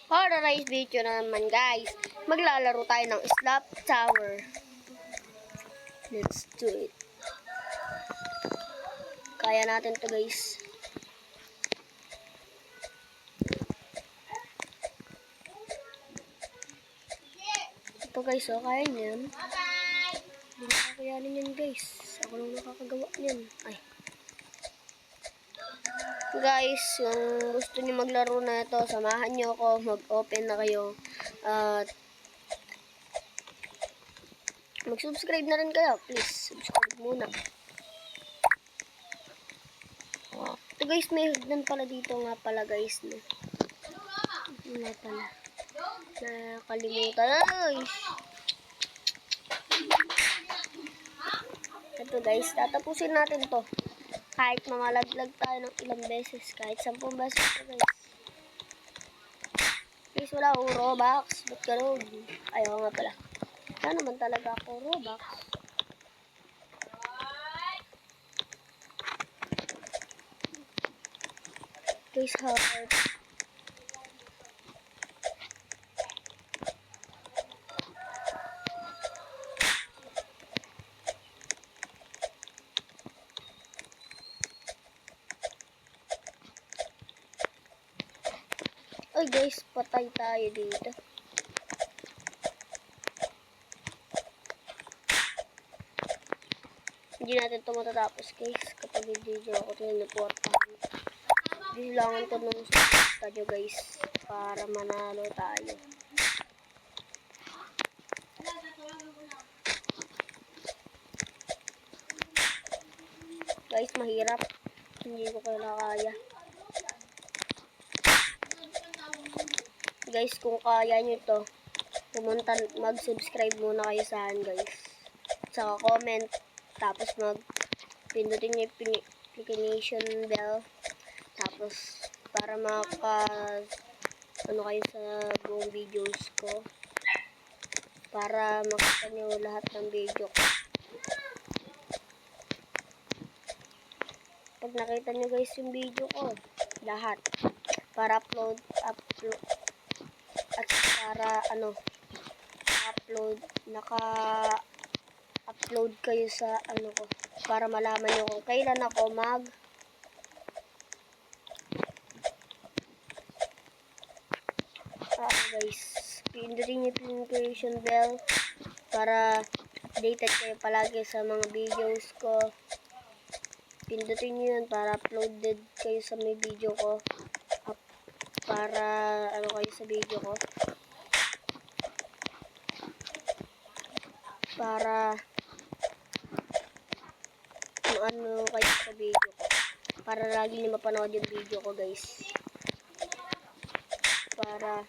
For today's video na naman guys, maglalaro tayo ng Slap Tower. Let's do it. Kaya natin to guys. Ito guys, oh, kaya niyan. Hindi na kakayanin yan guys. Ako lang nakakagawa niyan. Ay. Guys, kung gusto niyo maglaro na ito, samahan niyo ako. Mag-open na kayo. At mag-subscribe na rin kayo. Please, subscribe muna. Ito guys, may hagdan pala dito nga pala guys. No? Wala pala. Nakalimutan. Ay! Ito guys, tatapusin natin to. Kahit mamalaglag tayo ng ilang beses. Kahit 10 beses ito guys. Guys, wala akong Robux. Ba't gano'n? Ayaw nga pala. Wala naman talaga ako Robux. Guys, hard. Ay guys, patay tayo dito. Hindi natin ito matatapos guys kapag hindi ako tinuportahan. Bilangan ko nung studio guys para manalo tayo. Guys, mahirap. Hindi ko kaya. Guys, kung kaya nyo to, pumunta, mag-subscribe muna kayo sa akin guys. Saka comment, tapos pindutin nyo yung notification bell. Tapos, para ano kayo sa buong videos ko. Para makita nyo lahat ng video ko. Pag nakita nyo guys yung video ko, lahat. Para upload at para naka-upload kayo sa ko para malaman nyo kung kailan ako guys, pindutin nyo yung notification bell para updated kayo palagi sa mga videos ko. Pindutin nyo yun para uploaded kayo sa may video ko. Para kayo sa video ko. Para kayo sa video ko. Para lagi niyo mapanood yung video ko guys. Para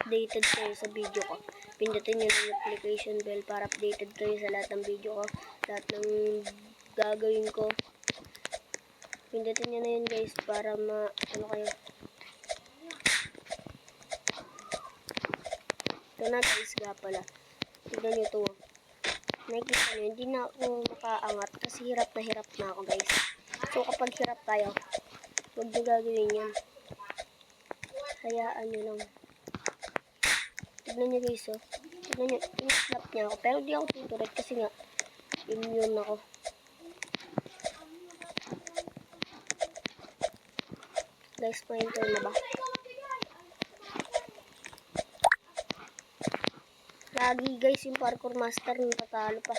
updated kayo sa video ko. Pindutin niyo yung notification bell para updated kayo sa lahat ng video ko. Lahat ng gagawin ko. Pindutin nyo na yun guys para kayo. Ito na guys nga pala. Tignan nyo ito. Nakikita nyo, hindi na ako makaangat kasi hirap na ako guys. So kapag hirap tayo, huwag nyo gagawin yan. Hayaan nyo lang. Tignan nyo guys oh. Tignan nyo, in-slap niya ako. Pero di ako tuturit kasi nga, immune ako. Guys, ma-enter na ba? Lagi guys yung parkour master ng tatalo pa.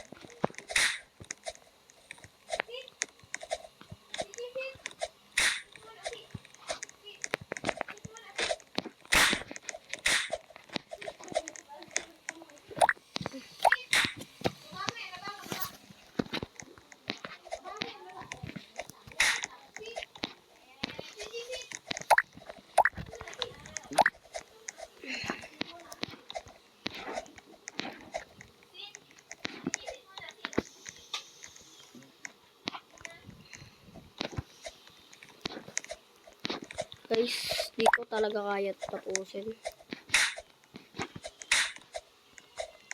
Guys, di ko talaga kaya tapusin.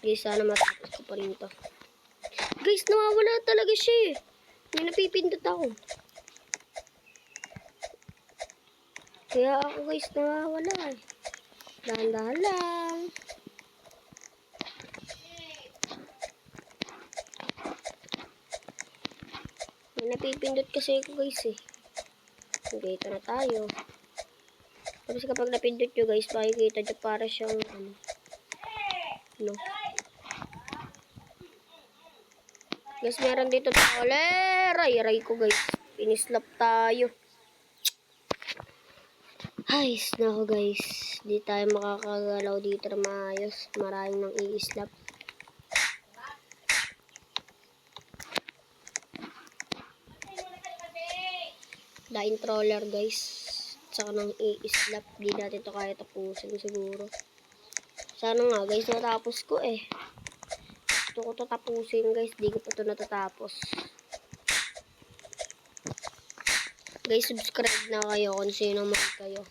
Guys, sana matapos ko pa rin to. Guys, nawawala talaga siya eh. May napipindot ako. Kaya ako guys nawawala eh. Dahan-dahan lang. May napipindot kasi ako guys eh. Okay, ito na tayo. Tapos kapag napindot nyo guys, makikita nyo para siyang no. Guys, meron dito Ray ko guys. Pinislap tayo. Ay, nako guys. Di tayo makakagalaw dito na maayos. Maraming nang i-slap. Daing troller guys. Saka nang i-slap. Di natin to kaya tapusin siguro. Sana nga guys, natapos ko eh. Gusto ko to tapusin guys. Di ko pa to natatapos. Guys, subscribe na kayo kung sino man kayo.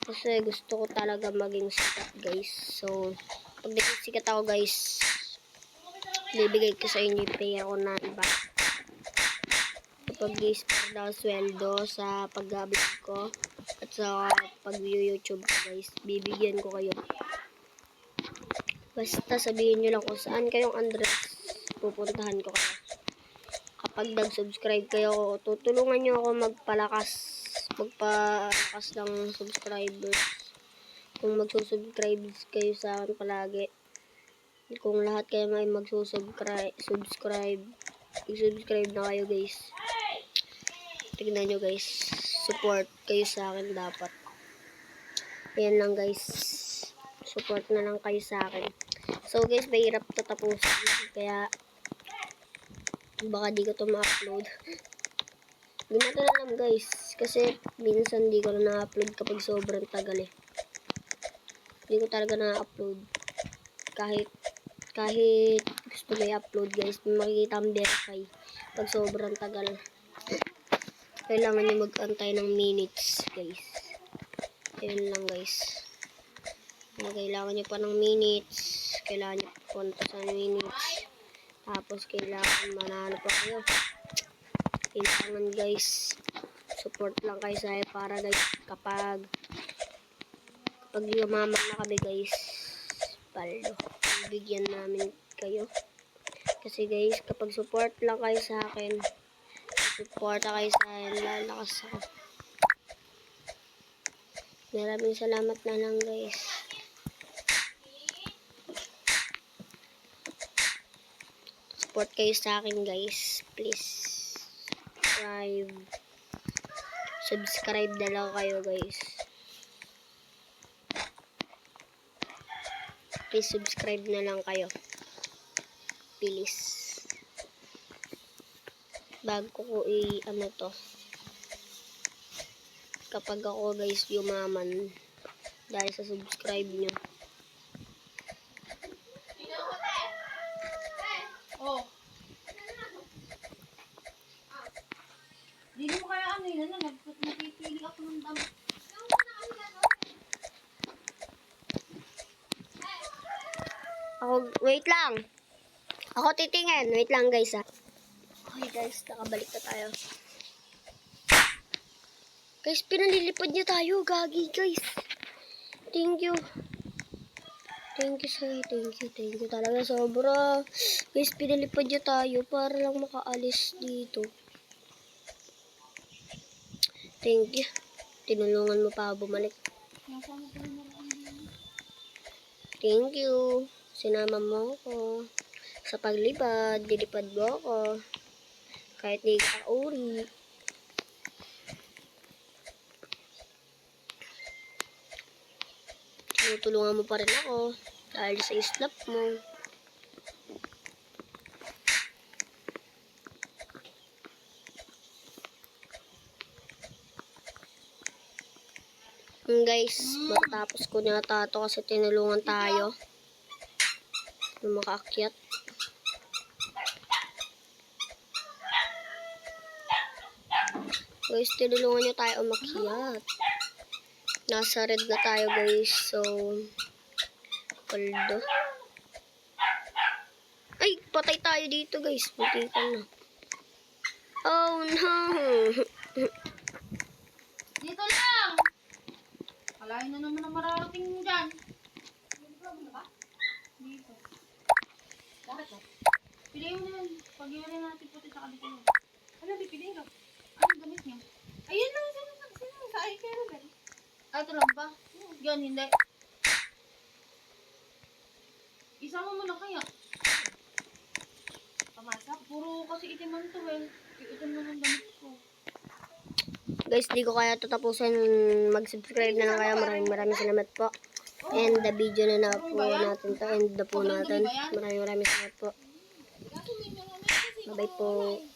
Kasi gusto ko talaga maging sikat guys. So, pag naging sikat ako guys, bibigay ko sa inyo yung pay ako na iba. Kapag guys, para sweldo sa pag-vlog ko at sa pag-YouTube ko guys, bibigyan ko kayo. Basta sabihin nyo lang kung saan kayong address, pupuntahan ko kayo. Kapag nag-subscribe kayo, tutulungan nyo ako magpalakas ng subscribers. Kung magsusubscribe kayo sa akin palagi, kung lahat kayo may magsusubscribe, i-subscribe na kayo guys. Tignan nyo guys, support kayo sa akin dapat. Ayan lang guys, support na lang kayo sa akin. So guys, mahirap to tapusin, kaya baka di ko to ma-upload. Hindi natin alam guys, kasi minsan di ko na na-upload kapag sobrang tagal eh. Hindi ko talaga na-upload. Kahit gusto ko i-upload guys, makikita ang verify pag sobrang tagal. Kailangan nyo mag-antay ng minutes guys. Ayun lang guys. Kailangan nyo pa ng minutes. Kailangan nyo punta sa minutes. Tapos kailangan manalo pa kayo. Kailangan guys, support lang kayo sa akin para guys kapag yumaman na kami guys, paldo, bibigyan namin kayo. Kasi guys, kapag support lang kayo sa akin, support kayo sa akin, lalakas ako. Maraming salamat na lang guys. Support kayo sa akin guys, please. Subscribe na lang kayo guys. Please subscribe na lang kayo. Please. Bago ko ano to. Kapag ako guys yumaman dahil sa subscribe nyo. Oh. Hindi mo kaya ano yun, napipili ako ng damit. Wait lang. Ako titingin. Wait lang guys ha. Okay guys, nakabalik na tayo. Guys, pinalilipad niya tayo. Gagi guys. Thank you. Thank you talaga sobra. Guys, pinalipad niya tayo para lang makaalis dito. Thank you. Tinulungan mo pa bumalik. Thank you. Sinama mo ako sa paglipad. Dilipad mo ako. Kahit di ka uri. Tinutulungan mo pa rin ako dahil sa islap mo. Guys, matatapos ko na tato kasi tinulungan tayo na makaakyat. Guys, tinulungan niyo tayo umakyat. Nasa red na tayo guys, so paldo. Ay, patay tayo dito guys, butikan na. Oh no. Malayo na naman ang mararating mo dyan. Dito. Bakit to? Piliin mo na yan. Pag-iwalay natin puti sa kabito mo. Ano, pipiliin ka? Anong gamit niya? Ayun lang, sino sa ay kay Ruben. Ah, ito lang ba? Yan, hindi. Isama mo na kaya. Pamasa. Puro kasi itiman to eh. Itim naman damit ko. Guys, di ko kaya tatapusin. Mag-subscribe na lang kayo. Maraming salamat po. And the video na po natin to. And the po natin. Maraming salamat po. Bye-bye po.